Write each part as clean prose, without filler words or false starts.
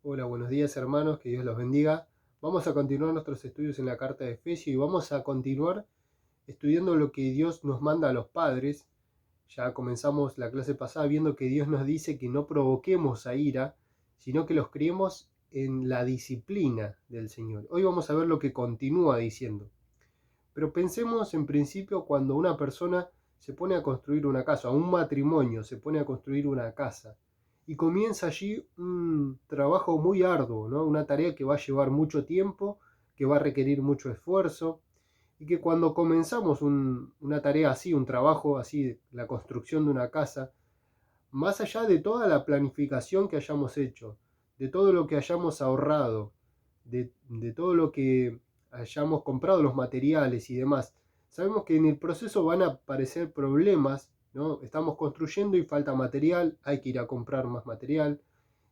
Hola, buenos días hermanos, que Dios los bendiga. Vamos a continuar nuestros estudios en la carta de Efesios y vamos a continuar estudiando lo que Dios nos manda a los padres. Ya comenzamos la clase pasada viendo que Dios nos dice que no provoquemos a ira, sino que los criemos en la disciplina del Señor. Hoy vamos a ver lo que continúa diciendo. Pero pensemos en principio cuando una persona se pone a construir una casa, un matrimonio se pone a construir una casa y comienza allí un trabajo muy arduo, ¿no? Una tarea que va a llevar mucho tiempo, que va a requerir mucho esfuerzo y que cuando comenzamos una tarea así, un trabajo así, la construcción de una casa, más allá de toda la planificación que hayamos hecho, de todo lo que hayamos ahorrado, de todo lo que hayamos comprado, los materiales y demás, sabemos que en el proceso van a aparecer problemas, ¿no? Estamos construyendo y falta material, hay que ir a comprar más material.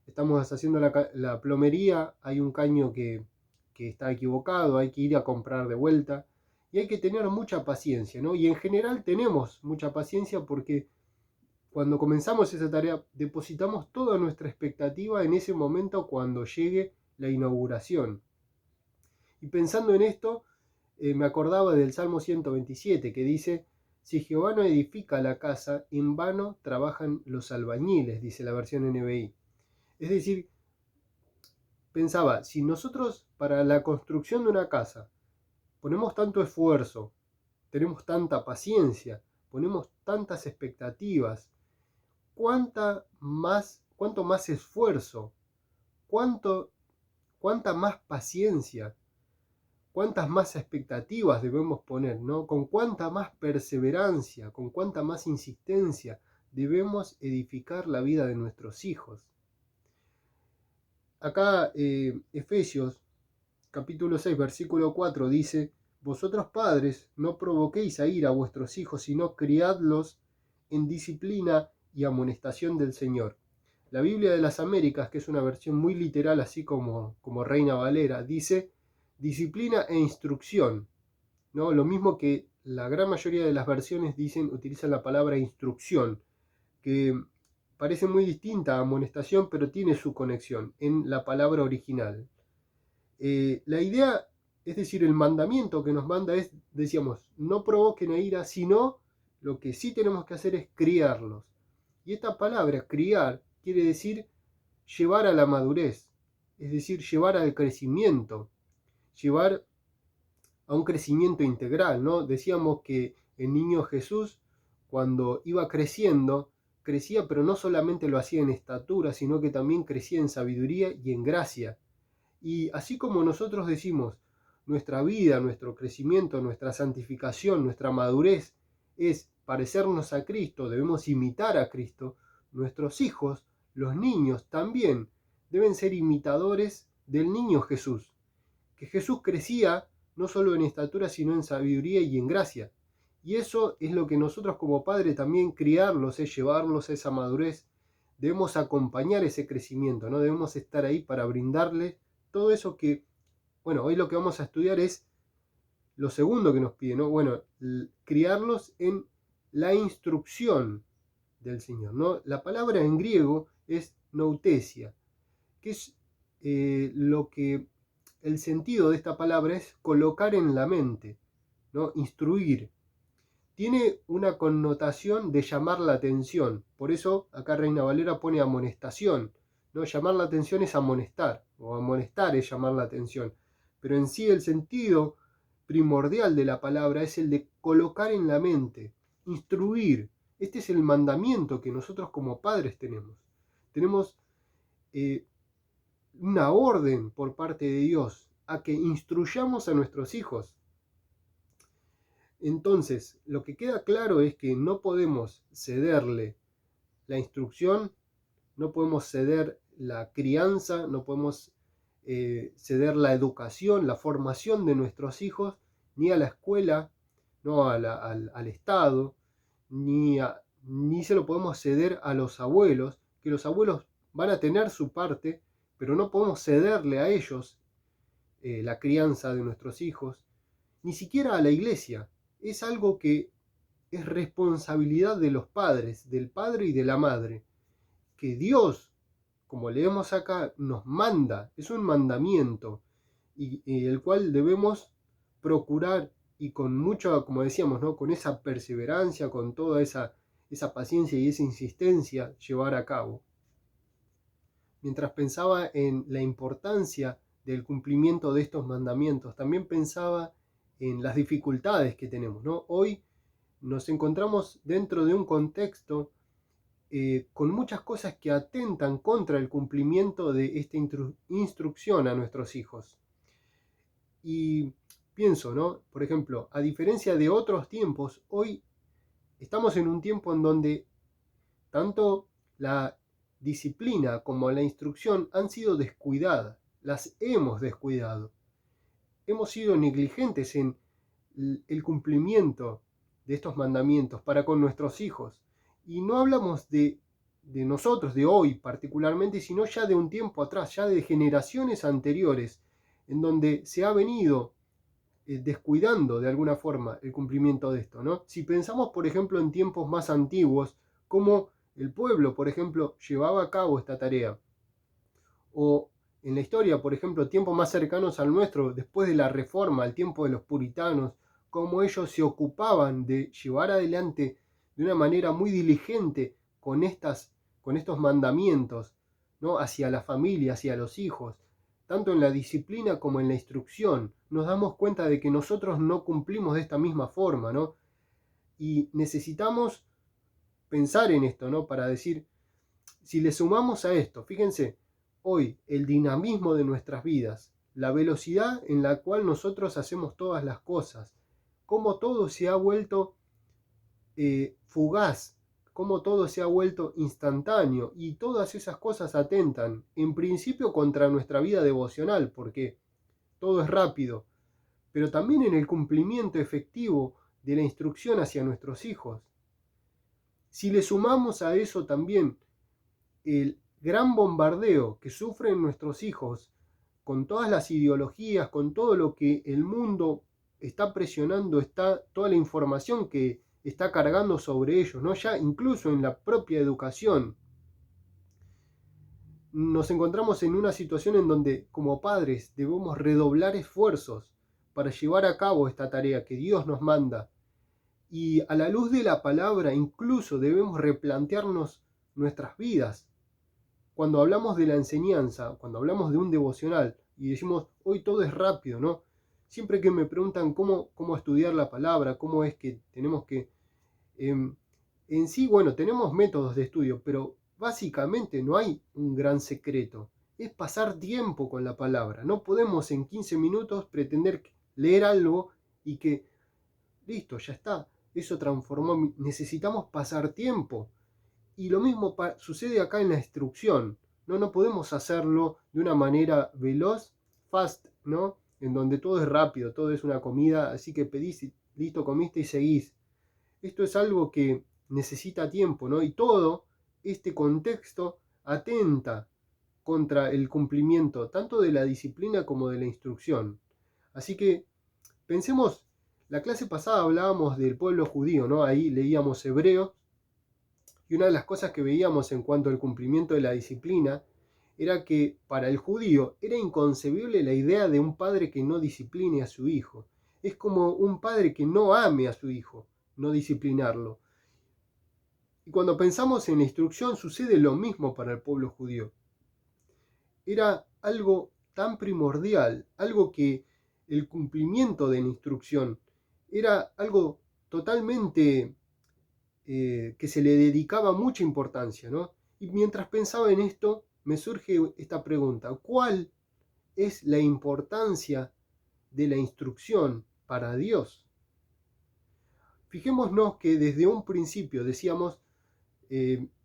Estamos haciendo la plomería, hay un caño que está equivocado, hay que ir a comprar de vuelta. Y hay que tener mucha paciencia, ¿no? Y en general tenemos mucha paciencia porque cuando comenzamos esa tarea, depositamos toda nuestra expectativa en ese momento cuando llegue la inauguración. Y pensando en esto, me acordaba del Salmo 127 que dice, si Jehová no edifica la casa, en vano trabajan los albañiles, dice la versión NBI. Es decir, pensaba, si nosotros para la construcción de una casa ponemos tanto esfuerzo, tenemos tanta paciencia, ponemos tantas expectativas, cuánto más esfuerzo, cuánto, cuánta más paciencia, cuántas más expectativas debemos poner, ¿no? Con cuánta más perseverancia, con cuánta más insistencia debemos edificar la vida de nuestros hijos. Acá Efesios capítulo 6 versículo 4 dice, vosotros padres no provoquéis a ira a vuestros hijos, sino criadlos en disciplina y amonestación del Señor. La Biblia de las Américas, que es una versión muy literal, así como Reina Valera, dice disciplina e instrucción, ¿no? Lo mismo que la gran mayoría de las versiones utilizan la palabra instrucción, que parece muy distinta a amonestación, pero tiene su conexión en la palabra original. La idea, es decir, el mandamiento que nos manda es, decíamos, no provoquen a ira, sino lo que sí tenemos que hacer es criarlos. Y esta palabra, criar, quiere decir llevar a la madurez, es decir, llevar al crecimiento, llevar a un crecimiento integral, ¿no? Decíamos que el niño Jesús, cuando iba creciendo, crecía, pero no solamente lo hacía en estatura, sino que también crecía en sabiduría y en gracia. Y así como nosotros decimos, nuestra vida, nuestro crecimiento, nuestra santificación, nuestra madurez es parecernos a Cristo, debemos imitar a Cristo, nuestros hijos, los niños también deben ser imitadores del niño Jesús, que Jesús crecía no solo en estatura, sino en sabiduría y en gracia. Y eso es lo que nosotros como padres también criarlos, es llevarlos a esa madurez. Debemos acompañar ese crecimiento, ¿no? Debemos estar ahí para brindarle todo eso que, bueno, hoy lo que vamos a estudiar es lo segundo que nos pide, ¿no? Bueno, criarlos en la instrucción del Señor, ¿no? La palabra en griego es noutesia, que es lo que el sentido de esta palabra es colocar en la mente, ¿no? Instruir. Tiene una connotación de llamar la atención. Por eso acá Reina Valera pone amonestación, ¿no? Llamar la atención es amonestar, o amonestar es llamar la atención. Pero en sí el sentido primordial de la palabra es el de colocar en la mente, instruir. Este es el mandamiento que nosotros como padres tenemos. Tenemos una orden por parte de Dios a que instruyamos a nuestros hijos. Entonces, lo que queda claro es que no podemos cederle la instrucción, no podemos ceder la crianza, no podemos ceder la educación, la formación de nuestros hijos, ni a la escuela, no al Estado, ni se lo podemos ceder a los abuelos, que los abuelos van a tener su parte, pero no podemos cederle a ellos la crianza de nuestros hijos, ni siquiera a la iglesia. Es algo que es responsabilidad de los padres, del padre y de la madre, que Dios, como leemos acá, nos manda, es un mandamiento, y el cual debemos procurar y con mucha, como decíamos, ¿no? Con esa perseverancia, con toda esa paciencia y esa insistencia, llevar a cabo. Mientras pensaba en la importancia del cumplimiento de estos mandamientos, también pensaba en las dificultades que tenemos, ¿no? Hoy nos encontramos dentro de un contexto con muchas cosas que atentan contra el cumplimiento de esta instrucción a nuestros hijos. Y pienso, ¿no? Por ejemplo, a diferencia de otros tiempos, hoy estamos en un tiempo en donde tanto la disciplina como la instrucción han sido descuidadas, las hemos descuidado. Hemos sido negligentes en el cumplimiento de estos mandamientos para con nuestros hijos. Y no hablamos de nosotros, de hoy particularmente, sino ya de un tiempo atrás, ya de generaciones anteriores, en donde se ha venido descuidando de alguna forma el cumplimiento de esto, ¿no? Si pensamos, por ejemplo, en tiempos más antiguos, cómo el pueblo, por ejemplo, llevaba a cabo esta tarea, o en la historia, por ejemplo, tiempos más cercanos al nuestro, después de la Reforma, el tiempo de los puritanos, cómo ellos se ocupaban de llevar adelante de una manera muy diligente con estos mandamientos, ¿no? Hacia la familia, hacia los hijos, tanto en la disciplina como en la instrucción. Nos damos cuenta de que nosotros no cumplimos de esta misma forma, ¿no? Y necesitamos pensar en esto, ¿no? Para decir, si le sumamos a esto, fíjense, hoy el dinamismo de nuestras vidas, la velocidad en la cual nosotros hacemos todas las cosas, cómo todo se ha vuelto fugaz, cómo todo se ha vuelto instantáneo, y todas esas cosas atentan en principio contra nuestra vida devocional, porque todo es rápido, pero también en el cumplimiento efectivo de la instrucción hacia nuestros hijos. Si le sumamos a eso también el gran bombardeo que sufren nuestros hijos con todas las ideologías, con todo lo que el mundo está presionando, toda la información que está cargando sobre ellos, ¿no? Ya incluso en la propia educación. Nos encontramos en una situación en donde como padres debemos redoblar esfuerzos para llevar a cabo esta tarea que Dios nos manda. Y a la luz de la palabra incluso debemos replantearnos nuestras vidas. Cuando hablamos de la enseñanza, cuando hablamos de un devocional y decimos, hoy todo es rápido, ¿no? Siempre que me preguntan cómo estudiar la palabra, cómo es que tenemos que... en sí, bueno, tenemos métodos de estudio, pero básicamente no hay un gran secreto. Es pasar tiempo con la palabra. No podemos en 15 minutos pretender leer algo y que, listo, ya está. Eso transformó. Necesitamos pasar tiempo. Y lo mismo sucede acá en la instrucción. No podemos hacerlo de una manera veloz, fast, ¿no? En donde todo es rápido, todo es una comida, así que pedís, listo, comiste y seguís. Esto es algo que necesita tiempo, ¿no? Y todo este contexto atenta contra el cumplimiento tanto de la disciplina como de la instrucción. Así que pensemos, la clase pasada hablábamos del pueblo judío, ¿no? Ahí leíamos Hebreos. Y una de las cosas que veíamos en cuanto al cumplimiento de la disciplina era que para el judío era inconcebible la idea de un padre que no discipline a su hijo. Es como un padre que no ame a su hijo, no disciplinarlo. Y cuando pensamos en la instrucción sucede lo mismo para el pueblo judío. Era algo tan primordial, algo que el cumplimiento de la instrucción era algo totalmente que se le dedicaba mucha importancia, ¿no? Y mientras pensaba en esto, me surge esta pregunta: ¿cuál es la importancia de la instrucción para Dios? Fijémonos que desde un principio decíamos,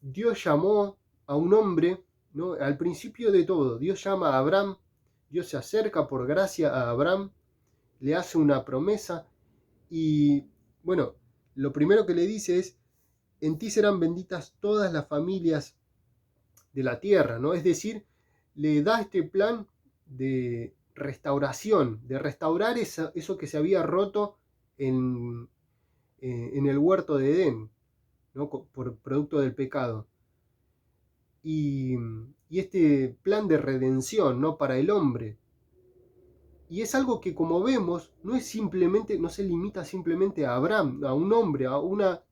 Dios llamó a un hombre, ¿no? Al principio de todo, Dios llama a Abraham, Dios se acerca por gracia a Abraham, le hace una promesa y, bueno, lo primero que le dice es, en ti serán benditas todas las familias de la tierra, ¿no? Es decir, le da este plan de restauración, de restaurar eso que se había roto en el huerto de Edén, ¿no? Por producto del pecado. Y y este plan de redención, ¿no?, para el hombre. Y es algo que, como vemos, no es simplemente, no se limita simplemente a Abraham, a un hombre,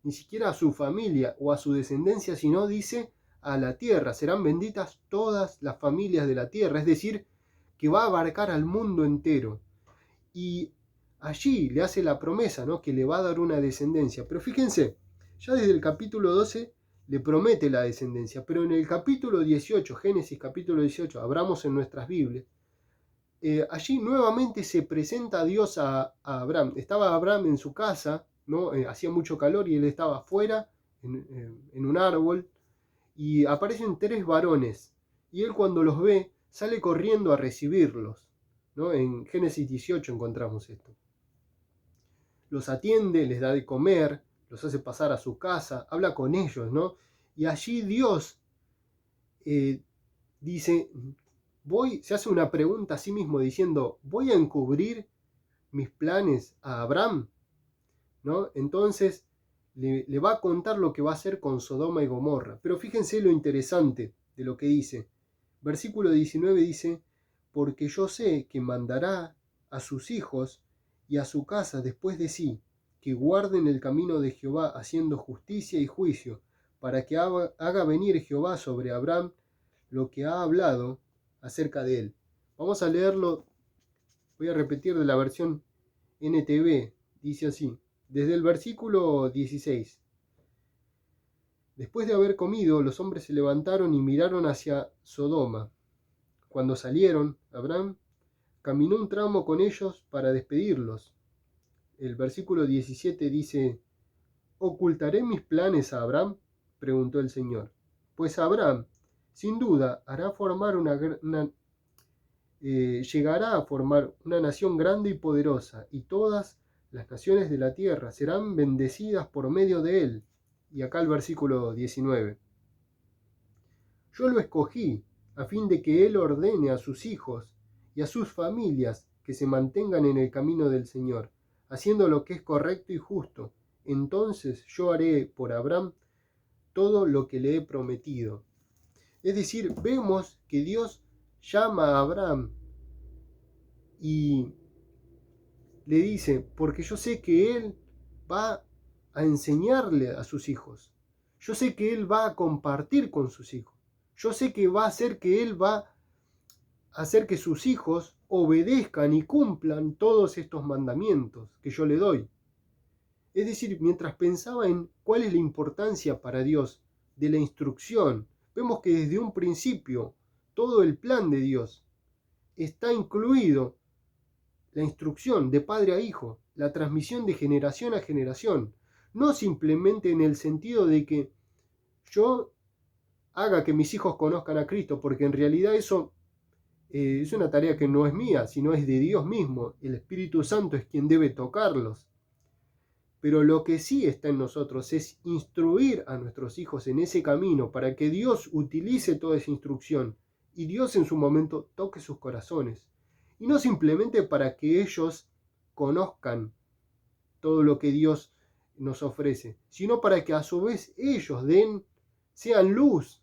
ni siquiera a su familia o a su descendencia, sino dice a la tierra. Serán benditas todas las familias de la tierra, es decir, que va a abarcar al mundo entero. Y allí le hace la promesa, ¿no?, que le va a dar una descendencia. Pero fíjense, ya desde el capítulo 12 le promete la descendencia, pero en el capítulo 18, Génesis capítulo 18, abramos en nuestras Biblias, allí nuevamente se presenta a Dios a Abraham. Estaba Abraham en su casa, ¿no? Hacía mucho calor y él estaba afuera en un árbol, y aparecen 3 varones, y él, cuando los ve, sale corriendo a recibirlos, ¿no? En Génesis 18 encontramos esto. Los atiende, les da de comer, los hace pasar a su casa, habla con ellos, ¿no? Y allí Dios dice, se hace una pregunta a sí mismo diciendo, ¿voy a encubrir mis planes a Abraham? ¿No? Entonces le va a contar lo que va a hacer con Sodoma y Gomorra. Pero fíjense lo interesante de lo que dice. Versículo 19 dice, porque yo sé que mandará a sus hijos y a su casa después de sí, que guarden el camino de Jehová haciendo justicia y juicio, para que haga venir Jehová sobre Abraham lo que ha hablado acerca de él. Vamos a leerlo, voy a repetir de la versión NTV, dice así, desde el versículo 16. Después de haber comido, los hombres se levantaron y miraron hacia Sodoma. Cuando salieron, Abraham caminó un tramo con ellos para despedirlos. El versículo 17 dice, ¿ocultaré mis planes a Abraham?, preguntó el Señor. Pues Abraham, sin duda, llegará a formar una nación grande y poderosa, y todas las naciones de la tierra serán bendecidas por medio de él. Y acá el versículo 19. Yo lo escogí a fin de que él ordene a sus hijos y a sus familias que se mantengan en el camino del Señor, haciendo lo que es correcto y justo. Entonces yo haré por Abraham todo lo que le he prometido. Es decir, vemos que Dios llama a Abraham y le dice, porque yo sé que él va a enseñarle a sus hijos. Yo sé que él va a compartir con sus hijos. Yo sé que va a hacer que él va a hacer que sus hijos obedezcan y cumplan todos estos mandamientos que yo le doy. Es decir, mientras pensaba en cuál es la importancia para Dios de la instrucción, vemos que desde un principio todo el plan de Dios está incluido la instrucción de padre a hijo, la transmisión de generación a generación, no simplemente en el sentido de que yo haga que mis hijos conozcan a Cristo, porque en realidad eso es una tarea que no es mía, sino es de Dios mismo. El Espíritu Santo es quien debe tocarlos. Pero lo que sí está en nosotros es instruir a nuestros hijos en ese camino para que Dios utilice toda esa instrucción y Dios en su momento toque sus corazones. Y no simplemente para que ellos conozcan todo lo que Dios nos ofrece, sino para que a su vez ellos sean luz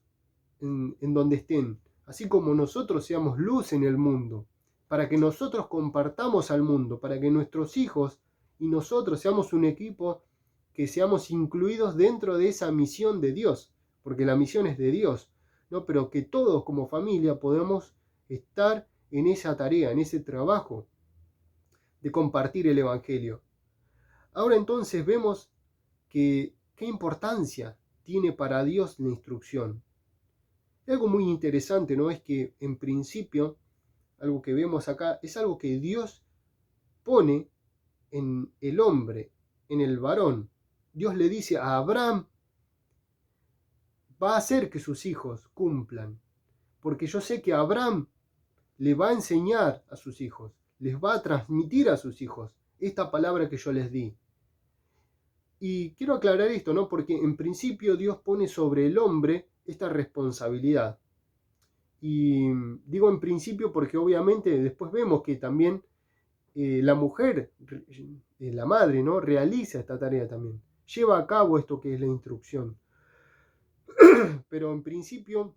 en donde estén, así como nosotros seamos luz en el mundo, para que nosotros compartamos al mundo, para que nuestros hijos y nosotros seamos un equipo, que seamos incluidos dentro de esa misión de Dios, porque la misión es de Dios, ¿no? Pero que todos como familia podamos estar en esa tarea, en ese trabajo de compartir el Evangelio. Ahora entonces vemos que qué importancia tiene para Dios la instrucción. Y algo muy interesante, ¿no?, es que en principio, algo que vemos acá, es algo que Dios pone en el hombre, en el varón. Dios le dice a Abraham, va a hacer que sus hijos cumplan, porque yo sé que Abraham le va a enseñar a sus hijos, les va a transmitir a sus hijos esta palabra que yo les di. Y quiero aclarar esto, ¿no?, porque en principio Dios pone sobre el hombre esta responsabilidad. Y digo en principio porque obviamente después vemos que también la mujer, la madre, ¿no?, realiza esta tarea también, lleva a cabo esto que es la instrucción. Pero en principio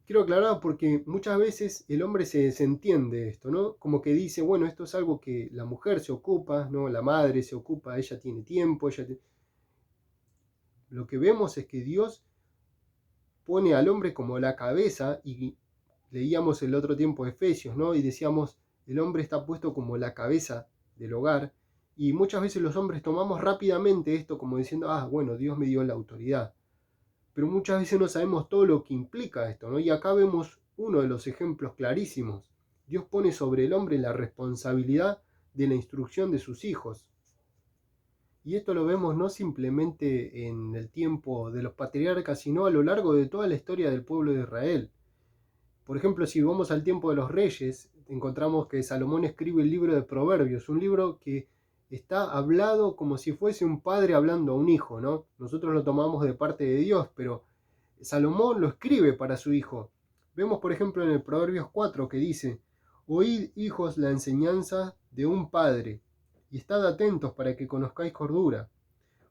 quiero aclarar porque muchas veces el hombre se desentiende de esto, ¿no? Como que dice, bueno, esto es algo que la mujer se ocupa, ¿no? La madre se ocupa, ella tiene tiempo, Lo que vemos es que Dios pone al hombre como la cabeza, y leíamos el otro tiempo Efesios, ¿no? Y decíamos, el hombre está puesto como la cabeza del hogar, y muchas veces los hombres tomamos rápidamente esto como diciendo, ah, bueno, Dios me dio la autoridad. Pero muchas veces no sabemos todo lo que implica esto, ¿no? Y acá vemos uno de los ejemplos clarísimos. Dios pone sobre el hombre la responsabilidad de la instrucción de sus hijos. Y esto lo vemos no simplemente en el tiempo de los patriarcas, sino a lo largo de toda la historia del pueblo de Israel. Por ejemplo, si vamos al tiempo de los reyes, encontramos que Salomón escribe el libro de Proverbios, un libro que está hablado como si fuese un padre hablando a un hijo, ¿no? Nosotros lo tomamos de parte de Dios, pero Salomón lo escribe para su hijo. Vemos, por ejemplo, en el Proverbios 4 que dice, oíd, hijos, la enseñanza de un padre, y estad atentos para que conozcáis cordura,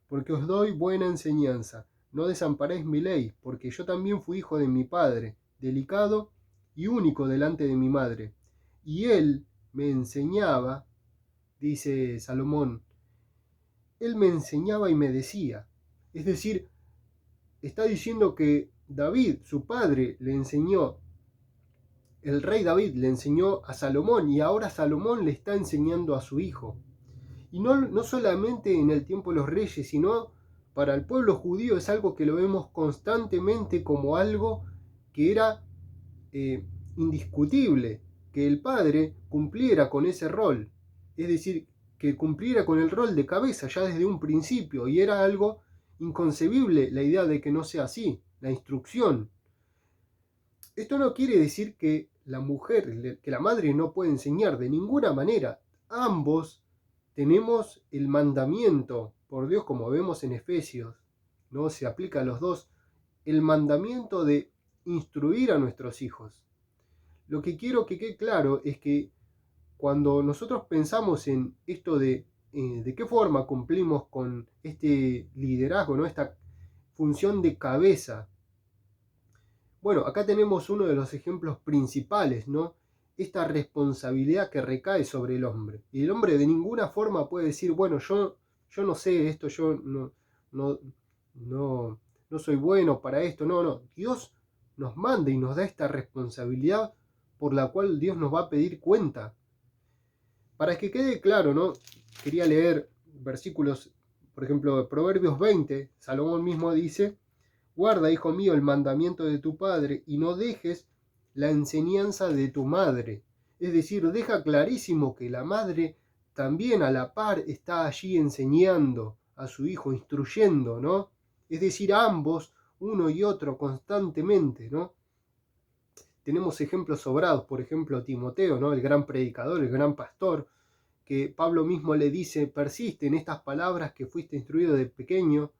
porque os doy buena enseñanza. No desamparéis mi ley, porque yo también fui hijo de mi padre, delicado y único delante de mi madre. Y él me enseñaba, dice Salomón, él me enseñaba y me decía. Es decir, está diciendo que David, su padre, le enseñó, el rey David le enseñó a Salomón, y ahora Salomón le está enseñando a su hijo. Y no solamente en el tiempo de los reyes, sino para el pueblo judío es algo que lo vemos constantemente como algo que era indiscutible, que el padre cumpliera con ese rol, es decir, que cumpliera con el rol de cabeza ya desde un principio, y era algo inconcebible la idea de que no sea así, la instrucción. Esto no quiere decir que la mujer, que la madre no puede enseñar de ninguna manera. Ambos tenemos el mandamiento por Dios, como vemos en Efesios, ¿no? Se aplica a los dos, el mandamiento de instruir a nuestros hijos. Lo que quiero que quede claro es que cuando nosotros pensamos en esto de qué forma cumplimos con este liderazgo, ¿no? Esta función de cabeza, bueno, acá tenemos uno de los ejemplos principales, ¿no? Esta responsabilidad que recae sobre el hombre. Y el hombre de ninguna forma puede decir, bueno, yo no sé esto, yo no, no soy bueno para esto. No, no. Dios nos manda y nos da esta responsabilidad por la cual Dios nos va a pedir cuenta. Para que quede claro, ¿no? Quería leer versículos, por ejemplo, de Proverbios 20, Salomón mismo dice, guarda, hijo mío, el mandamiento de tu padre y no dejes la enseñanza de tu madre. Es decir, deja clarísimo que la madre también a la par está allí enseñando a su hijo, instruyendo, ¿no? Es decir, ambos, uno y otro, constantemente, ¿no? Tenemos ejemplos sobrados, por ejemplo, Timoteo, ¿no? El gran predicador, el gran pastor, que Pablo mismo le dice, persiste en estas palabras que fuiste instruido de pequeño,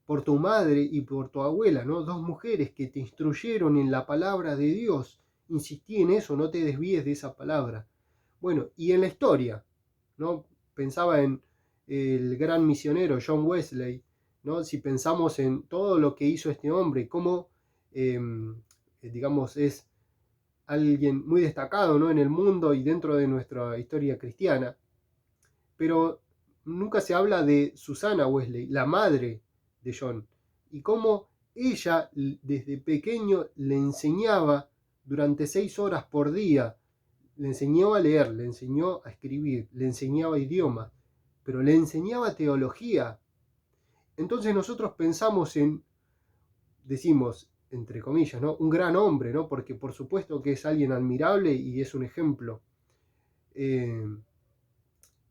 por tu madre y por tu abuela, ¿no? Dos mujeres que te instruyeron en la palabra de Dios. Insistí en eso, no te desvíes de esa palabra. Bueno, y en la historia, ¿no? Pensaba en el gran misionero John Wesley, ¿no? Si pensamos en todo lo que hizo este hombre, cómo, digamos, es alguien muy destacado, ¿no? En el mundo y dentro de nuestra historia cristiana. Pero nunca se habla de Susana Wesley, la madre de John, y cómo ella desde pequeño le enseñaba durante 6 horas por día, le enseñó a leer, le enseñó a escribir, le enseñaba idiomas, pero le enseñaba teología. Entonces nosotros pensamos en, decimos, entre comillas, ¿no? Un gran hombre, ¿no? Porque por supuesto que es alguien admirable y es un ejemplo.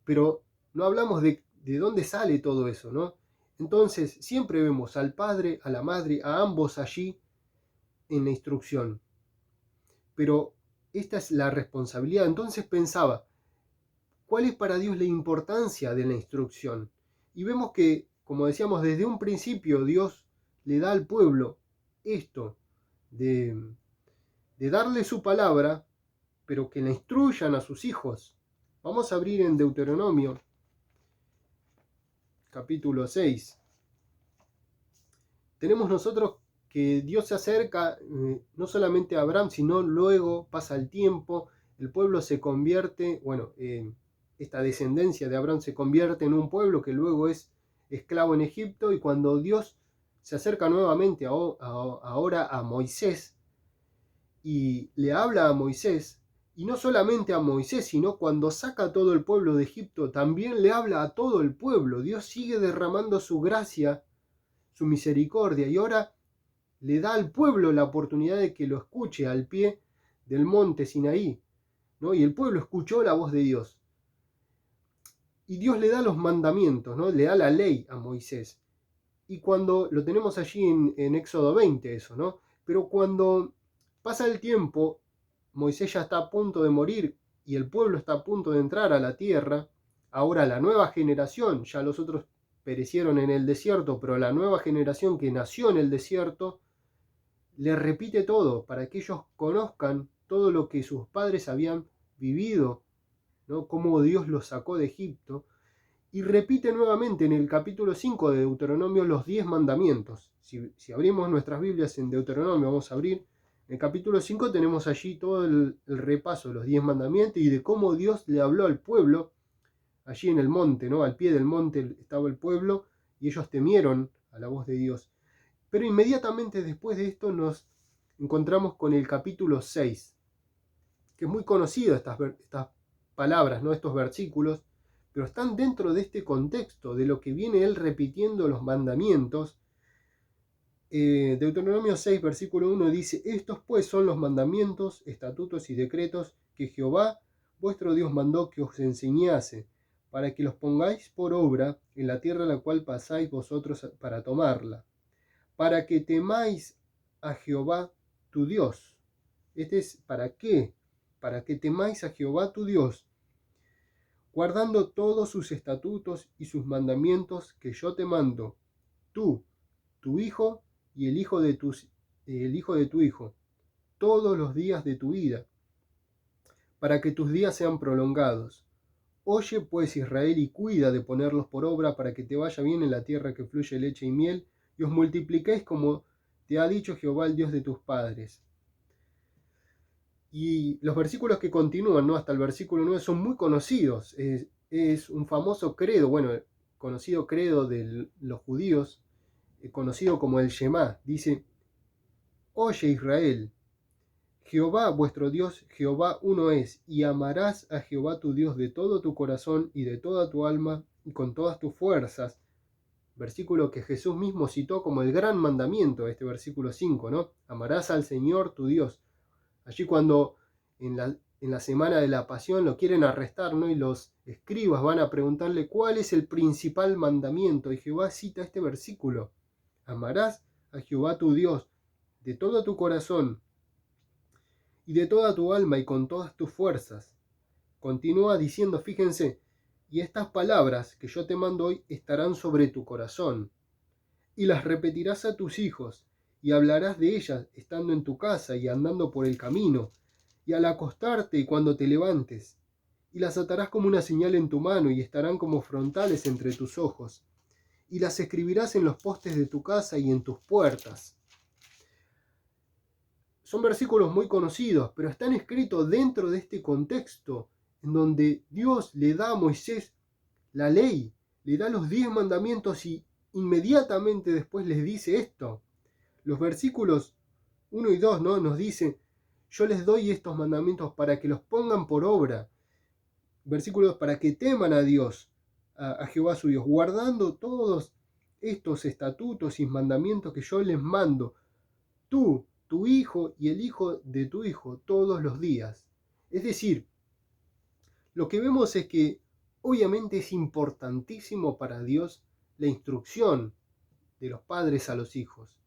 Pero no hablamos de dónde sale todo eso, ¿no? Entonces siempre vemos al padre, a la madre, a ambos allí en la instrucción. Pero esta es la responsabilidad. Entonces pensaba, ¿cuál es para Dios la importancia de la instrucción? Y vemos que, como decíamos, desde un principio Dios le da al pueblo esto de darle su palabra, pero que la instruyan a sus hijos. Vamos a abrir en Deuteronomio, capítulo 6. Tenemos nosotros que Dios se acerca no solamente a Abraham, sino luego pasa el tiempo, el pueblo se convierte, esta descendencia de Abraham se convierte en un pueblo que luego es esclavo en Egipto, y cuando Dios se acerca nuevamente ahora a Moisés y le habla a Moisés, y no solamente a Moisés, sino cuando saca a todo el pueblo de Egipto, también le habla a todo el pueblo. Dios sigue derramando su gracia, su misericordia, y ahora le da al pueblo la oportunidad de que lo escuche al pie del monte Sinaí, ¿no? Y el pueblo escuchó la voz de Dios. Y Dios le da los mandamientos, ¿no? Le da la ley a Moisés. Y cuando lo tenemos allí en Éxodo 20, eso, ¿no? Pero cuando pasa el tiempo, Moisés ya está a punto de morir y el pueblo está a punto de entrar a la tierra. Ahora la nueva generación, ya los otros perecieron en el desierto, pero la nueva generación que nació en el desierto le repite todo para que ellos conozcan todo lo que sus padres habían vivido, ¿no? Cómo Dios los sacó de Egipto. Y repite nuevamente en el capítulo 5 de Deuteronomio los 10 mandamientos. Si abrimos nuestras Biblias en Deuteronomio, vamos a abrir. En el capítulo 5 tenemos allí todo el repaso de los 10 mandamientos y de cómo Dios le habló al pueblo allí en el monte, ¿no? Al pie del monte estaba el pueblo y ellos temieron a la voz de Dios. Pero inmediatamente después de esto nos encontramos con el capítulo 6, que es muy conocido estas palabras, ¿no? Estos versículos, pero están dentro de este contexto de lo que viene él repitiendo los mandamientos. Deuteronomio 6, versículo 1 dice: estos pues son los mandamientos, estatutos y decretos que Jehová vuestro Dios mandó que os enseñase, para que los pongáis por obra en la tierra a la cual pasáis vosotros para tomarla, para que temáis a Jehová tu Dios. Este es ¿para qué? Para que temáis a Jehová tu Dios, guardando todos sus estatutos y sus mandamientos que yo te mando, tú, tu hijo y el hijo de tu hijo, todos los días de tu vida, para que tus días sean prolongados. Oye pues, Israel, y cuida de ponerlos por obra, para que te vaya bien en la tierra que fluye leche y miel, y os multipliquéis como te ha dicho Jehová, el Dios de tus padres. Y los versículos que continúan, ¿no? Hasta el versículo 9 son muy conocidos. Es un famoso credo, conocido credo de los judíos, conocido como el Shema. Dice: oye Israel, Jehová vuestro Dios, Jehová uno es, y amarás a Jehová tu Dios de todo tu corazón y de toda tu alma y con todas tus fuerzas. Versículo que Jesús mismo citó como el gran mandamiento, este versículo 5, ¿no? Amarás al Señor tu Dios. Allí cuando en la semana de la pasión lo quieren arrestar, ¿no? Y los escribas van a preguntarle cuál es el principal mandamiento. Y Jehová cita este versículo: amarás a Jehová tu Dios de todo tu corazón y de toda tu alma y con todas tus fuerzas. Continúa diciendo, fíjense: y estas palabras que yo te mando hoy estarán sobre tu corazón, y las repetirás a tus hijos, y hablarás de ellas estando en tu casa y andando por el camino, y al acostarte y cuando te levantes, y las atarás como una señal en tu mano, y estarán como frontales entre tus ojos, y las escribirás en los postes de tu casa y en tus puertas. Son versículos muy conocidos, pero están escritos dentro de este contexto, en donde Dios le da a Moisés la ley, le da los 10 mandamientos y inmediatamente después les dice esto. Los versículos 1 y 2, ¿no? Nos dicen: yo les doy estos mandamientos para que los pongan por obra. Versículo 2, para que teman a Dios, a Jehová su Dios, guardando todos estos estatutos y mandamientos que yo les mando, tú, tu hijo y el hijo de tu hijo, todos los días. Es decir, lo que vemos es que obviamente es importantísimo para Dios la instrucción de los padres a los hijos.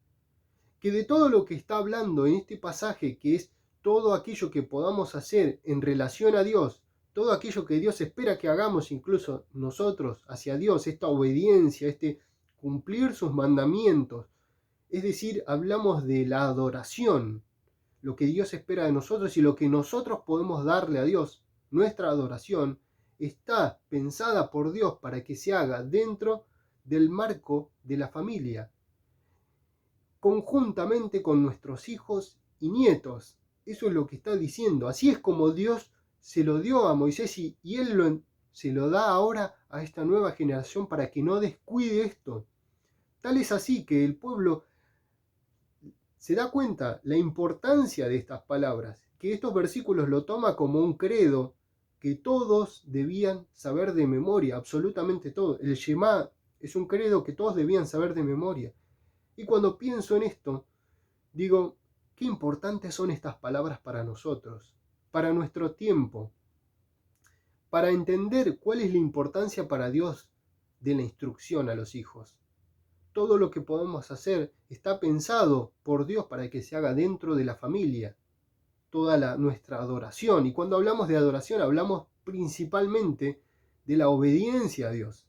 Que de todo lo que está hablando en este pasaje, que es todo aquello que podamos hacer en relación a Dios, todo aquello que Dios espera que hagamos incluso nosotros hacia Dios, esta obediencia, este cumplir sus mandamientos, es decir, hablamos de la adoración, lo que Dios espera de nosotros y lo que nosotros podemos darle a Dios. Nuestra adoración está pensada por Dios para que se haga dentro del marco de la familia. conjuntamente con nuestros hijos y nietos. Eso es lo que está diciendo. Así es como Dios se lo dio a Moisés y Él se lo da ahora a esta nueva generación para que no descuide esto. Tal es así que el pueblo se da cuenta la importancia de estas palabras, que estos versículos lo toma como un credo que todos debían saber de memoria, absolutamente todos. El Shema es un credo que todos debían saber de memoria. Y cuando pienso en esto, digo, qué importantes son estas palabras para nosotros, para nuestro tiempo, para entender cuál es la importancia para Dios de la instrucción a los hijos. Todo lo que podemos hacer está pensado por Dios para que se haga dentro de la familia. Toda nuestra adoración. Y cuando hablamos de adoración, hablamos principalmente de la obediencia a Dios.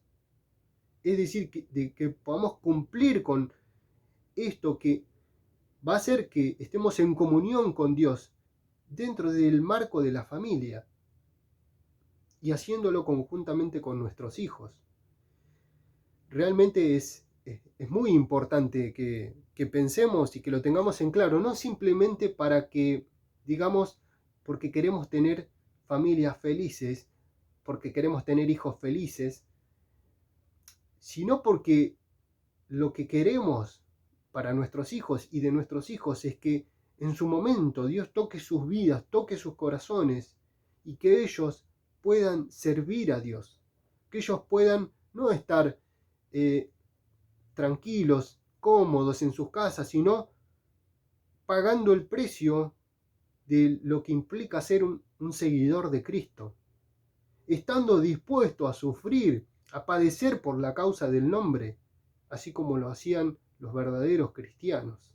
Es decir, de que podamos cumplir con esto que va a hacer que estemos en comunión con Dios dentro del marco de la familia y haciéndolo conjuntamente con nuestros hijos. Realmente es muy importante que pensemos y que lo tengamos en claro, no simplemente para que, digamos, porque queremos tener familias felices, porque queremos tener hijos felices, sino porque lo que queremos para nuestros hijos y de nuestros hijos es que en su momento Dios toque sus vidas, toque sus corazones y que ellos puedan servir a Dios, que ellos puedan no estar tranquilos, cómodos en sus casas, sino pagando el precio de lo que implica ser un seguidor de Cristo, estando dispuesto a sufrir, a padecer por la causa del nombre, así como lo hacían los verdaderos cristianos,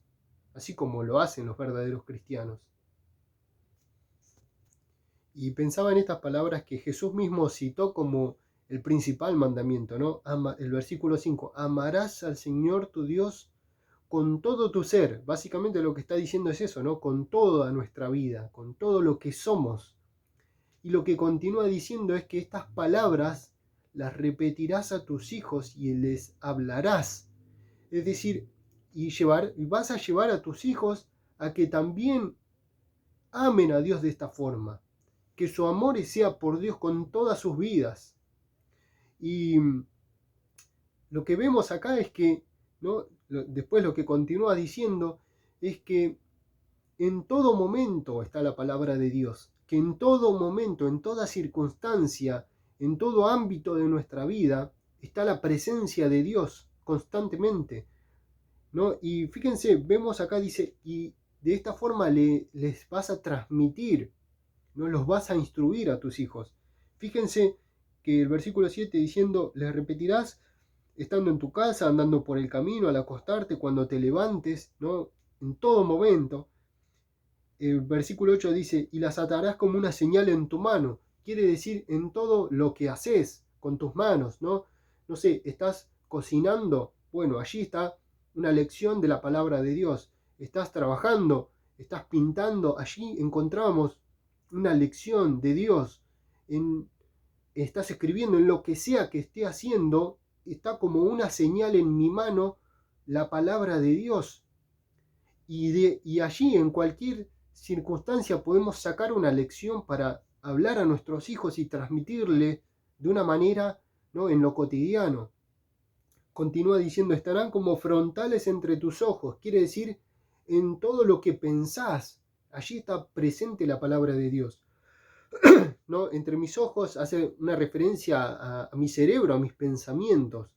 así como lo hacen los verdaderos cristianos. Y pensaba en estas palabras que Jesús mismo citó como el principal mandamiento, ¿no? El versículo 5, amarás al Señor tu Dios con todo tu ser. Básicamente lo que está diciendo es eso, ¿no? Con toda nuestra vida, con todo lo que somos. Y lo que continúa diciendo es que estas palabras las repetirás a tus hijos y les hablarás. Es decir, y vas a llevar a tus hijos a que también amen a Dios de esta forma. Que su amor sea por Dios con todas sus vidas. Y lo que vemos acá es que, ¿no? Después lo que continúa diciendo es que en todo momento está la palabra de Dios, que en todo momento, en toda circunstancia, en todo ámbito de nuestra vida, está la presencia de Dios constantemente, ¿no? Y fíjense, vemos acá, dice, y de esta forma les vas a transmitir, ¿no? Los vas a instruir a tus hijos. Fíjense que el versículo 7 diciendo, les repetirás estando en tu casa, andando por el camino, al acostarte, cuando te levantes, ¿no? En todo momento. El versículo 8 dice, y las atarás como una señal en tu mano. Quiere decir en todo lo que haces con tus manos, ¿no? No sé, estás cocinando, bueno, allí está una lección de la palabra de Dios. Estás trabajando, estás pintando, allí encontramos una lección de Dios. Estás escribiendo, en lo que sea que esté haciendo, está como una señal en mi mano la palabra de Dios. Y allí, en cualquier circunstancia, podemos sacar una lección para hablar a nuestros hijos y transmitirle de una manera, ¿no? En lo cotidiano. Continúa diciendo, estarán como frontales entre tus ojos. Quiere decir, en todo lo que pensás, allí está presente la palabra de Dios. ¿No? Entre mis ojos hace una referencia a mi cerebro, a mis pensamientos.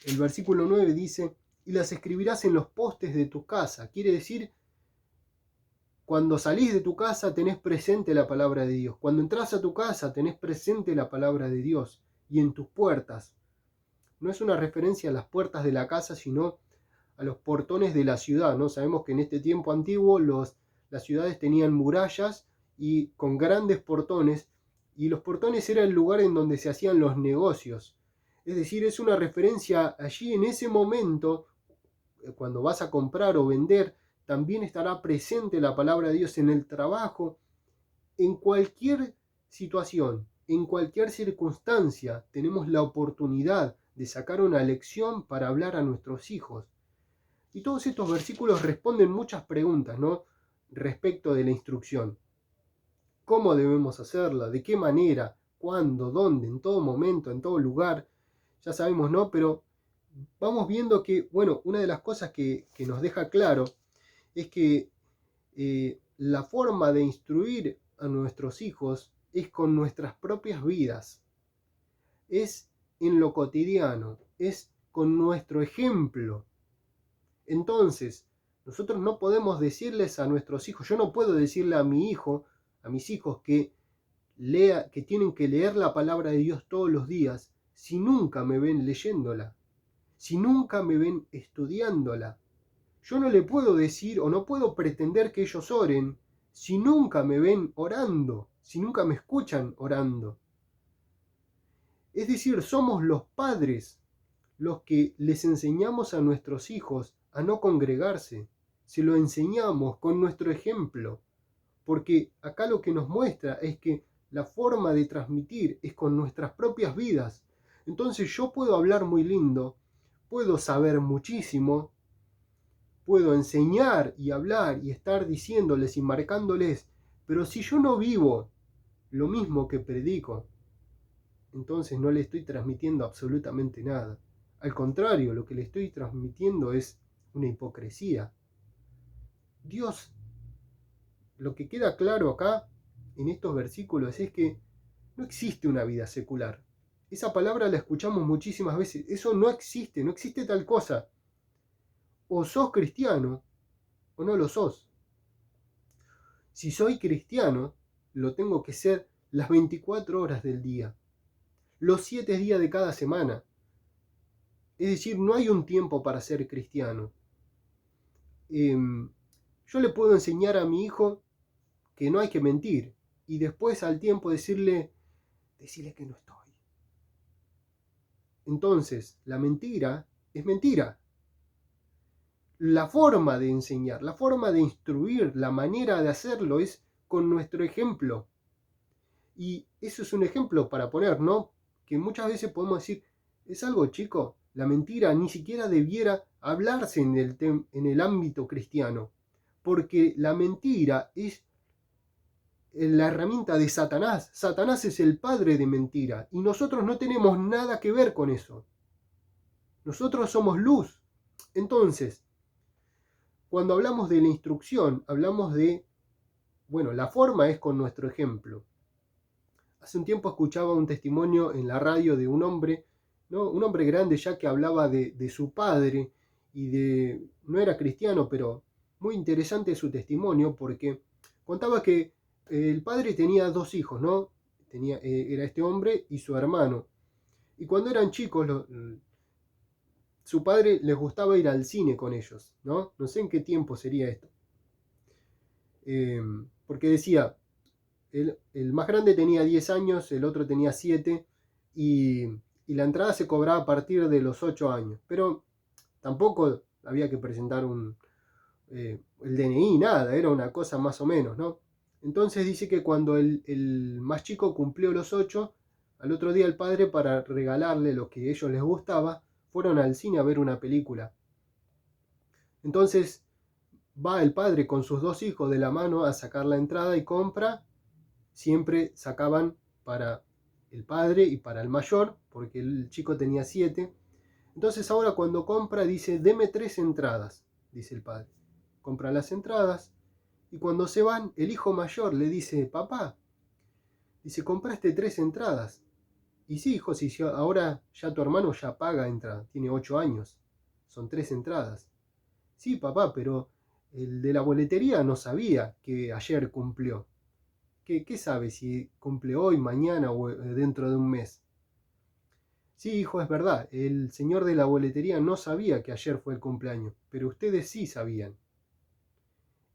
El versículo 9 dice, y las escribirás en los postes de tu casa. Quiere decir, cuando salís de tu casa tenés presente la palabra de Dios. Cuando entras a tu casa tenés presente la palabra de Dios. Y en tus puertas. No es una referencia a las puertas de la casa, sino a los portones de la ciudad, ¿no? Sabemos que en este tiempo antiguo las ciudades tenían murallas y con grandes portones, y los portones era el lugar en donde se hacían los negocios. Es decir, es una referencia allí en ese momento, cuando vas a comprar o vender, también estará presente la palabra de Dios en el trabajo, en cualquier situación, en cualquier circunstancia, tenemos la oportunidad de sacar una lección para hablar a nuestros hijos. Y todos estos versículos responden muchas preguntas, ¿no? Respecto de la instrucción. ¿Cómo debemos hacerla? ¿De qué manera? ¿Cuándo? ¿Dónde? ¿En todo momento? ¿En todo lugar? Ya sabemos, ¿no? Pero vamos viendo que, bueno, una de las cosas que nos deja claro es que la forma de instruir a nuestros hijos es con nuestras propias vidas, es en lo cotidiano, es con nuestro ejemplo. Entonces, nosotros no podemos decirles a nuestros hijos, yo no puedo decirle a mi hijo, a mis hijos que tienen que leer la palabra de Dios todos los días, si nunca me ven leyéndola, si nunca me ven estudiándola. Yo no le puedo decir o no puedo pretender que ellos oren si nunca me ven orando, si nunca me escuchan orando. Es decir, somos los padres los que les enseñamos a nuestros hijos a no congregarse. Se lo enseñamos con nuestro ejemplo, porque acá lo que nos muestra es que la forma de transmitir es con nuestras propias vidas. Entonces yo puedo hablar muy lindo, puedo saber muchísimo, puedo enseñar y hablar y estar diciéndoles y marcándoles, pero si yo no vivo lo mismo que predico, entonces no le estoy transmitiendo absolutamente nada. Al contrario, lo que le estoy transmitiendo es una hipocresía. Dios, lo que queda claro acá en estos versículos es que no existe una vida secular. Esa palabra la escuchamos muchísimas veces. Eso no existe, no existe tal cosa. O sos cristiano o no lo sos. Si soy cristiano, lo tengo que ser las 24 horas del día, los 7 días de cada semana. Es decir, no hay un tiempo para ser cristiano. Yo le puedo enseñar a mi hijo que no hay que mentir y después al tiempo decirle que no estoy. Entonces, la mentira es mentira. La forma de enseñar, la forma de instruir, la manera de hacerlo es con nuestro ejemplo. Y eso es un ejemplo para poner, ¿no? Que muchas veces podemos decir, es algo chico, la mentira ni siquiera debiera hablarse en el ámbito cristiano, porque la mentira es la herramienta de Satanás. Satanás es el padre de mentira y nosotros no tenemos nada que ver con eso. Nosotros somos luz. Entonces, cuando hablamos de la instrucción, hablamos de, bueno, la forma es con nuestro ejemplo. Hace un tiempo escuchaba un testimonio en la radio de un hombre, ¿no? Un hombre grande ya que hablaba de su padre y no era cristiano, pero muy interesante su testimonio porque contaba que el padre tenía dos hijos, ¿no? Era este hombre y su hermano. Y cuando eran chicos, su padre les gustaba ir al cine con ellos, ¿no? No sé en qué tiempo sería esto. Porque decía, el más grande tenía 10 años, el otro tenía 7 y la entrada se cobraba a partir de los 8 años. Pero tampoco había que presentar el DNI, nada, era una cosa más o menos, ¿no? Entonces dice que cuando el más chico cumplió los 8, al otro día el padre, para regalarle lo que a ellos les gustaba, fueron al cine a ver una película. Entonces va el padre con sus dos hijos de la mano a sacar la entrada y compra. Siempre sacaban para el padre y para el mayor, porque el chico tenía 7. Entonces ahora cuando compra dice, deme 3 entradas, dice el padre. Compra las entradas y cuando se van, el hijo mayor le dice, papá, dice, compraste 3 entradas. Y sí, hijo, si ahora ya tu hermano ya paga entrada, tiene 8 años, son 3 entradas. Sí, papá, pero el de la boletería no sabía que ayer cumplió. ¿Qué sabe si cumple hoy, mañana o dentro de un mes? Sí, hijo, es verdad, el señor de la boletería no sabía que ayer fue el cumpleaños, pero ustedes sí sabían.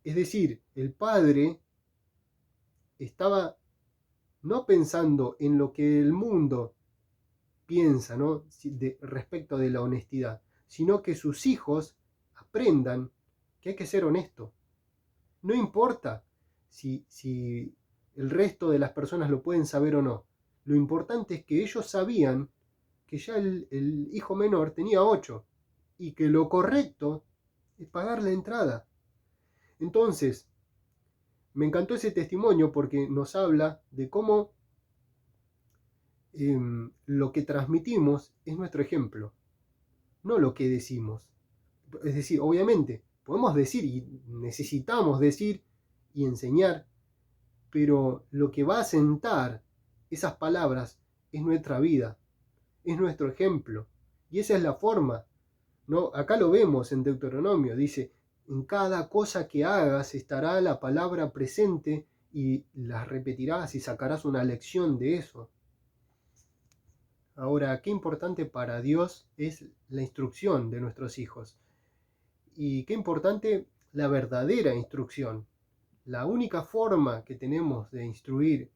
Es decir, el padre estaba no pensando en lo que el mundo piensa, ¿no? Respecto de la honestidad, sino que sus hijos aprendan que hay que ser honesto. No importa si el resto de las personas lo pueden saber o no. Lo importante es que ellos sabían que ya el hijo menor tenía 8 y que lo correcto es pagar la entrada. Entonces, me encantó ese testimonio porque nos habla de cómo lo que transmitimos es nuestro ejemplo, no lo que decimos. Es decir, obviamente, podemos decir y necesitamos decir y enseñar, pero lo que va a sentar esas palabras es nuestra vida, es nuestro ejemplo. Y esa es la forma, ¿no? Acá lo vemos en Deuteronomio, dice, en cada cosa que hagas estará la palabra presente y las repetirás y sacarás una lección de eso. Ahora, qué importante para Dios es la instrucción de nuestros hijos. Y qué importante la verdadera instrucción. La única forma que tenemos de instruir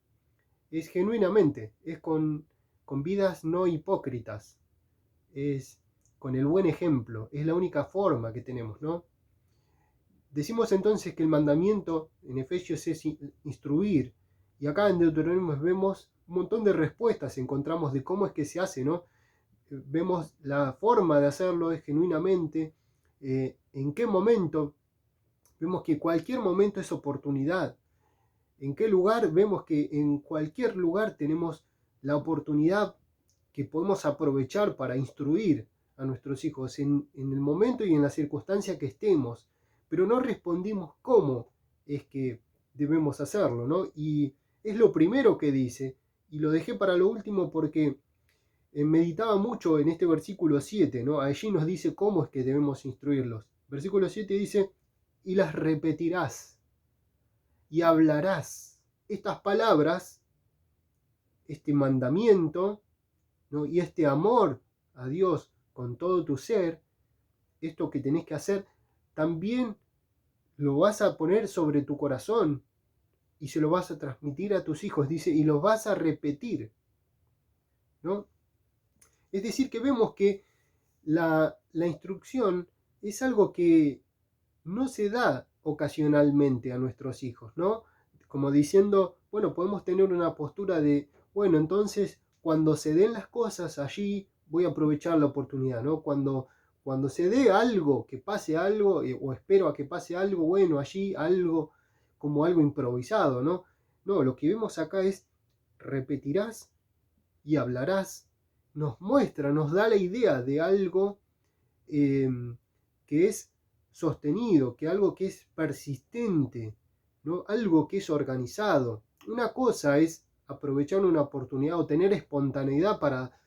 es genuinamente, es con vidas no hipócritas, es con el buen ejemplo, es la única forma que tenemos, ¿no? Decimos entonces que el mandamiento en Efesios es instruir, y acá en Deuteronomio vemos un montón de respuestas, encontramos de cómo es que se hace, ¿no? Vemos la forma de hacerlo es genuinamente, en qué momento, vemos que cualquier momento es oportunidad, en qué lugar, vemos que en cualquier lugar tenemos la oportunidad que podemos aprovechar para instruir a nuestros hijos en el momento y en la circunstancia que estemos, pero no respondimos cómo es que debemos hacerlo, ¿no? Y es lo primero que dice, y lo dejé para lo último porque meditaba mucho en este versículo 7, ¿no? Allí nos dice cómo es que debemos instruirlos. Versículo 7 dice, y las repetirás y hablarás estas palabras, este mandamiento, ¿no? Y este amor a Dios con todo tu ser, esto que tenés que hacer, también lo vas a poner sobre tu corazón y se lo vas a transmitir a tus hijos, dice, y lo vas a repetir, ¿no? Es decir, que vemos que la instrucción es algo que no se da ocasionalmente a nuestros hijos, ¿no? Como diciendo, bueno, podemos tener una postura de, bueno, entonces cuando se den las cosas allí voy a aprovechar la oportunidad, ¿no? Cuando se dé algo, que pase algo, o espero a que pase algo, bueno, allí algo como algo improvisado, ¿no? No, lo que vemos acá es repetirás y hablarás, nos muestra, nos da la idea de algo que es sostenido, que algo que es persistente, ¿no? Algo que es organizado. Una cosa es aprovechar una oportunidad o tener espontaneidad para,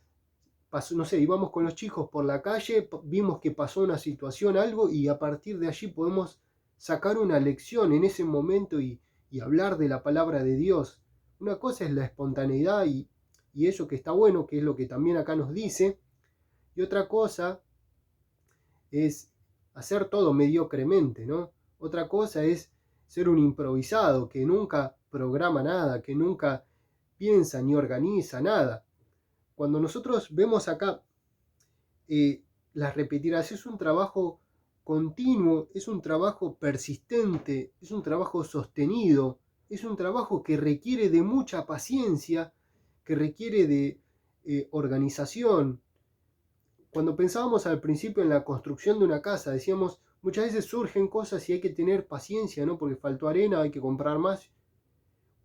no sé, íbamos con los chicos por la calle, vimos que pasó una situación, algo, y a partir de allí podemos sacar una lección en ese momento y hablar de la palabra de Dios. Una cosa es la espontaneidad y eso que está bueno, que es lo que también acá nos dice, y otra cosa es hacer todo mediocremente, ¿no? Otra cosa es ser un improvisado que nunca programa nada, que nunca piensa ni organiza nada. Cuando nosotros vemos acá las repetidas, es un trabajo continuo, es un trabajo persistente, es un trabajo sostenido, es un trabajo que requiere de mucha paciencia, que requiere de organización. Cuando pensábamos al principio en la construcción de una casa, decíamos, muchas veces surgen cosas y hay que tener paciencia, ¿no? Porque faltó arena, hay que comprar más.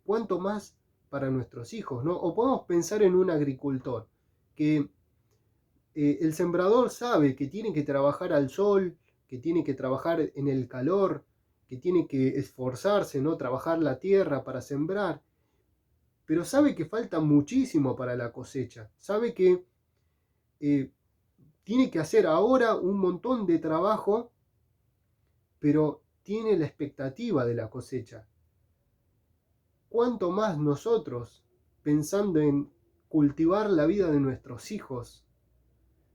¿Cuánto más para nuestros hijos, ¿no? O podemos pensar en un agricultor, que el sembrador sabe que tiene que trabajar al sol, que tiene que trabajar en el calor, que tiene que esforzarse, ¿no? Trabajar la tierra para sembrar, pero sabe que falta muchísimo para la cosecha, sabe que tiene que hacer ahora un montón de trabajo, pero tiene la expectativa de la cosecha. ¿Cuánto más nosotros, pensando en cultivar la vida de nuestros hijos?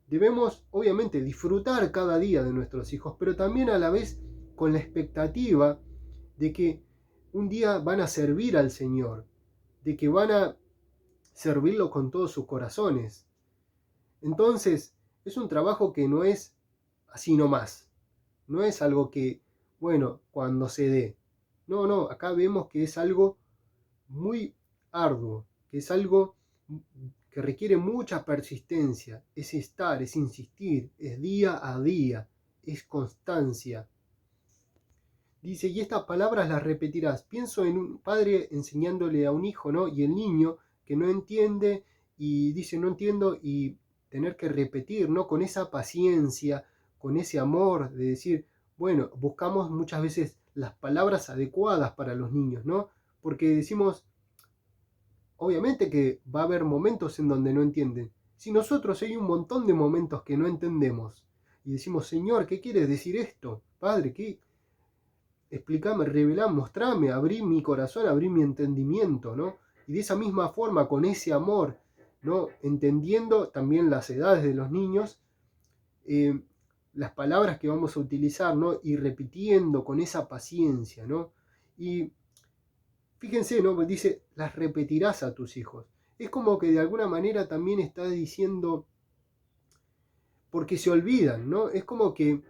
Debemos, obviamente, disfrutar cada día de nuestros hijos, pero también a la vez con la expectativa de que un día van a servir al Señor, de que van a servirlo con todos sus corazones. Entonces, es un trabajo que no es así nomás, no es algo que, bueno, cuando se dé. No, no, acá vemos que es algo muy arduo, que es algo que requiere mucha persistencia, es estar, es insistir, es día a día, es constancia. Dice, y estas palabras las repetirás. Pienso en un padre enseñándole a un hijo, ¿no? Y el niño que no entiende y dice, no entiendo, y tener que repetir, ¿no? Con esa paciencia, con ese amor de decir, bueno, buscamos muchas veces las palabras adecuadas para los niños, ¿no? Porque decimos, obviamente que va a haber momentos en donde no entienden. Si nosotros hay un montón de momentos que no entendemos y decimos, Señor, ¿qué quieres decir esto? Padre, ¿qué? Explícame, revelá, mostrame, abrí mi corazón, abrí mi entendimiento, ¿no? Y de esa misma forma, con ese amor, ¿no? Entendiendo también las edades de los niños, las palabras que vamos a utilizar, ¿no? Y repitiendo con esa paciencia, ¿no? Y fíjense, ¿no? Dice, las repetirás a tus hijos. Es como que de alguna manera también está diciendo, porque se olvidan, ¿no? Es como que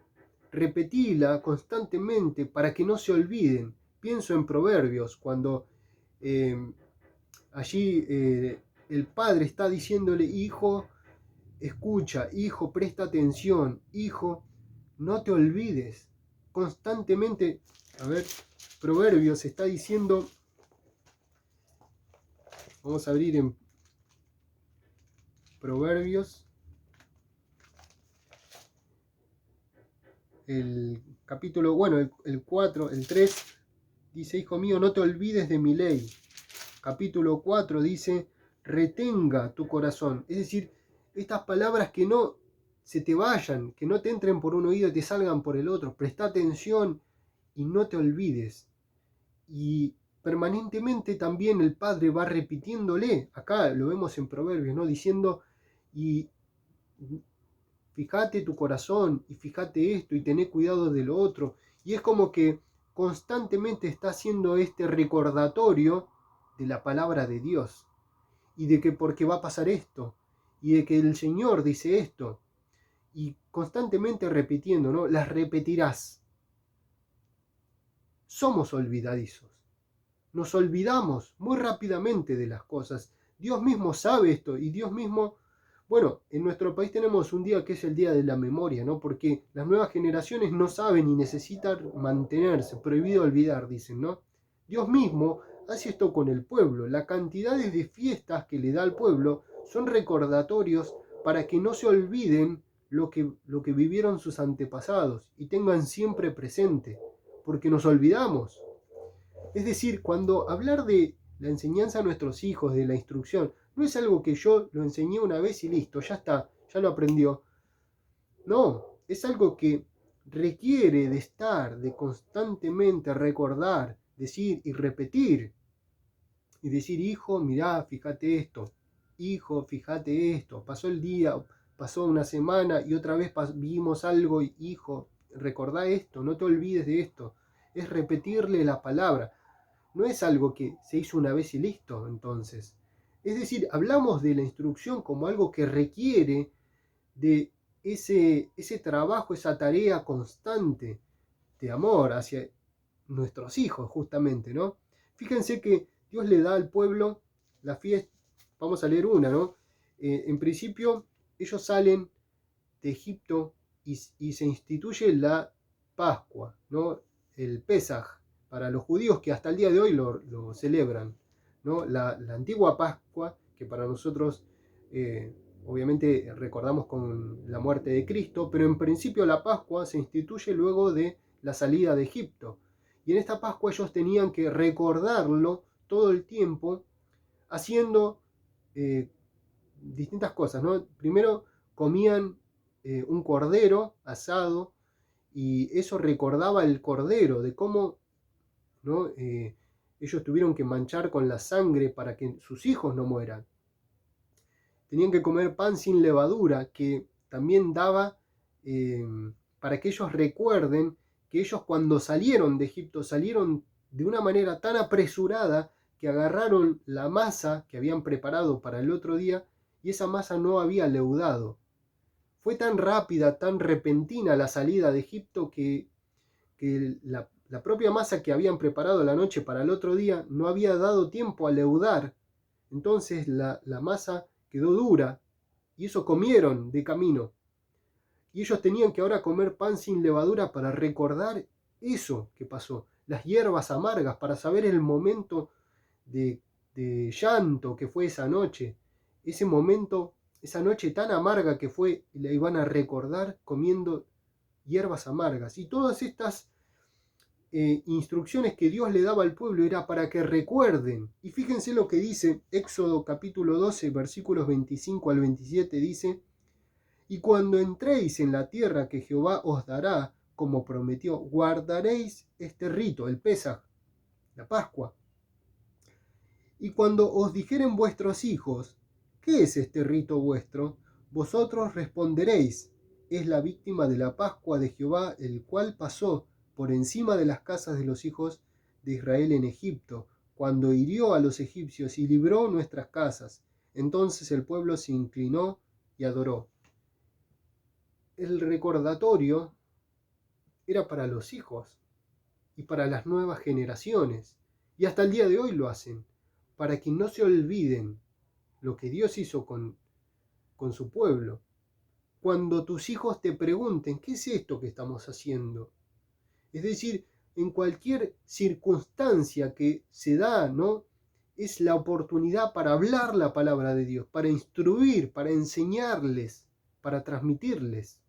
repetila constantemente para que no se olviden. Pienso en Proverbios, cuando allí el padre está diciéndole, hijo, escucha, hijo, presta atención, hijo, no te olvides. Constantemente, a ver, Proverbios está diciendo, vamos a abrir en Proverbios, el capítulo, bueno, el 4, el 3, dice, hijo mío, no te olvides de mi ley. Capítulo 4 dice, retenga tu corazón. Es decir, estas palabras que no se te vayan, que no te entren por un oído y te salgan por el otro. Presta atención y no te olvides. Y permanentemente también el Padre va repitiéndole, acá lo vemos en Proverbios, ¿no? Diciendo, y fíjate tu corazón, y fíjate esto, y tené cuidado de lo otro. Y es como que constantemente está haciendo este recordatorio de la palabra de Dios, y de que porque va a pasar esto, y de que el Señor dice esto, y constantemente repitiendo, ¿no? Las repetirás. Somos olvidadizos. Nos olvidamos muy rápidamente de las cosas. Dios mismo sabe esto, y Dios mismo, bueno, en nuestro país tenemos un día que es el Día de la Memoria, ¿no? Porque las nuevas generaciones no saben y necesitan mantenerse, prohibido olvidar, dicen, ¿no? Dios mismo hace esto con el pueblo. La cantidad de fiestas que le da al pueblo son recordatorios para que no se olviden lo que vivieron sus antepasados y tengan siempre presente, porque nos olvidamos. Es decir, cuando hablar de la enseñanza a nuestros hijos, de la instrucción, no es algo que yo lo enseñé una vez y listo, ya está, ya lo aprendió. No, es algo que requiere de estar, de constantemente recordar, decir y repetir. Y decir, hijo, mirá, fíjate esto. Hijo, fíjate esto. Pasó el día, pasó una semana y otra vez vimos algo. Hijo, recordá esto, no te olvides de esto. Es repetirle la palabra. No es algo que se hizo una vez y listo, entonces. Es decir, hablamos de la instrucción como algo que requiere de ese trabajo, esa tarea constante de amor hacia nuestros hijos, justamente, ¿no? Fíjense que Dios le da al pueblo la fiesta, vamos a leer una, ¿no? En principio, ellos salen de Egipto y se instituye la Pascua, ¿no? El Pesaj, para los judíos que hasta el día de hoy lo celebran, ¿no? La antigua Pascua, que para nosotros obviamente recordamos con la muerte de Cristo, pero en principio la Pascua se instituye luego de la salida de Egipto. Y en esta Pascua ellos tenían que recordarlo todo el tiempo haciendo distintas cosas, ¿no? Primero comían un cordero asado y eso recordaba el cordero, de cómo, ¿no? Ellos tuvieron que manchar con la sangre para que sus hijos no mueran. Tenían que comer pan sin levadura, que también daba para que ellos recuerden que ellos cuando salieron de Egipto salieron de una manera tan apresurada que agarraron la masa que habían preparado para el otro día y esa masa no había leudado. Fue tan rápida, tan repentina la salida de Egipto que la propia masa que habían preparado la noche para el otro día no había dado tiempo a leudar. Entonces la masa quedó dura y eso comieron de camino. Y ellos tenían que ahora comer pan sin levadura para recordar eso que pasó, las hierbas amargas, para saber el momento de llanto que fue esa noche, ese momento, esa noche tan amarga que fue, y la iban a recordar comiendo hierbas amargas. Y todas estas instrucciones que Dios le daba al pueblo era para que recuerden. Y fíjense lo que dice Éxodo capítulo 12, versículos 25 al 27, dice: y cuando entréis en la tierra que Jehová os dará, como prometió, guardaréis este rito, el Pesaj, la Pascua. Y cuando os dijeren vuestros hijos, ¿qué es este rito vuestro? Vosotros responderéis: es la víctima de la Pascua de Jehová, el cual pasó por encima de las casas de los hijos de Israel en Egipto, cuando hirió a los egipcios y libró nuestras casas. Entonces el pueblo se inclinó y adoró. El recordatorio era para los hijos y para las nuevas generaciones, y hasta el día de hoy lo hacen, para que no se olviden lo que Dios hizo con su pueblo. Cuando tus hijos te pregunten, ¿qué es esto que estamos haciendo? Es decir, en cualquier circunstancia que se da, ¿no? Es la oportunidad para hablar la palabra de Dios, para instruir, para enseñarles, para transmitirles.